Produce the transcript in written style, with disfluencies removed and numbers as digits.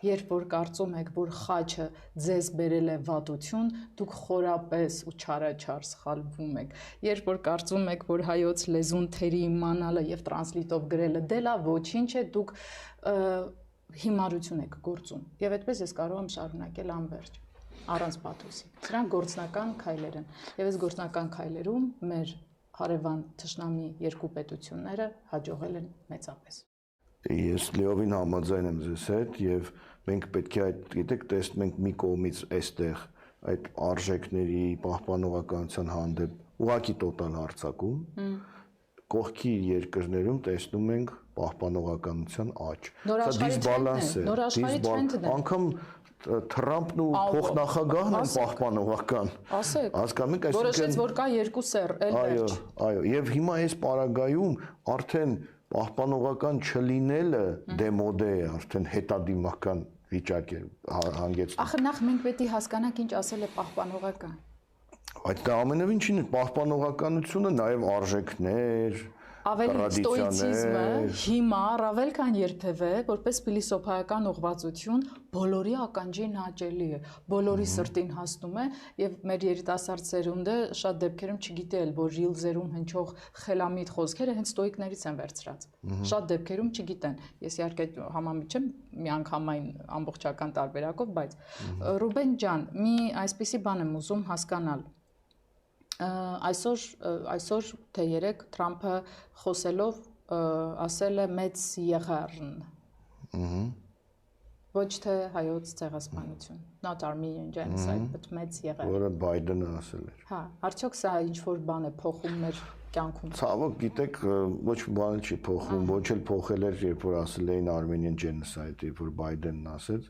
երբ որ կարծում եք, որ խաչը ձեզ բերել է վատություն, դուք խորապես ու չարաչար սխալվում եք։ Երբ որ կարծում եք, որ հայոց լեզուն թերի իմանալը եւ տրանսլիտով գրելը դե լավ ոչինչ է, դուք հիմարություն եք գործում։ Եվ այդպես ես կարող եմ շարունակել անվերջ, առանց պաթոսի։ Սրանք գործնական քայլեր են։ Եվ այս գործնական քայլերում մեր հարևան թշնամի երկու պետությունները հաջողել են մեծապես։ Ես լիովին համաձայն եմ ձեզ հետ եւ մենք պետք է այդ, գիտեք, տեսնենք մի կողմից այստեղ այդ արժեքների պահպանողականության հանդեպ ուղղակի տոտալ հարձակում, կողքի երկրներում տեսնում ենք պահպանողականության աճ։ Սա դիսբալանս է։ Անգամ Թրամփն ու փոխնախագահն են պահպանողական։ Հասկանում եք, որոշեց, որ կա երկու սեռ, էլ վերջ։ Այո, եւ հիմա այս պարագայում արդեն պահպանողական չլինելը դեմոդե է, արդեն հետադիմական վիճակ է հանգեցնում։ Ախր նախ մենք պետք է հասկանանք ինչ ասել է պահպանողական։ Այդ դա ամենևին չի, պահպանողականությունը նաև արժեքներ, ավելի ստոիցիզմը հիմա առավել քան երբևէ որպես փիլիսոփայական ուղղվածություն բոլորի ականջին հաճելի է, բոլորի սրտին հասնում է եւ մեր երիտասարդ սերունդը շատ դեպքերում չգիտի էլ, որ ռիլզերում հնչող խելամիտ խոսքերը հենց ստոիկներից են վերցրած։ Շատ դեպքերում չգիտեն։ Ես իհարկե համամիջ չեմ միանգամայն ամբողջական տարբերակով, բայց Ռուբեն ջան, մի այսպիսի բան եմ ուզում հասկանալ։ Այսօր թե երեկ Թրամփը խոսելով ասել է մեծ եղեռն։ Ոչ թե հայոց ցեղասպանություն, not Armenian genocide, but մեծ եղեռ։ Որը Բայդենը ասել էր։ Հա, արդյոք սա ինչ որ բան է փոխում մեր կյանքում։ Ցավոք, գիտեք, ոչ մի բան չի փոխում, ոչ էլ փոխել էր, երբ որ ասել էին Armenian genocide, երբ որ Բայդենն ասեց։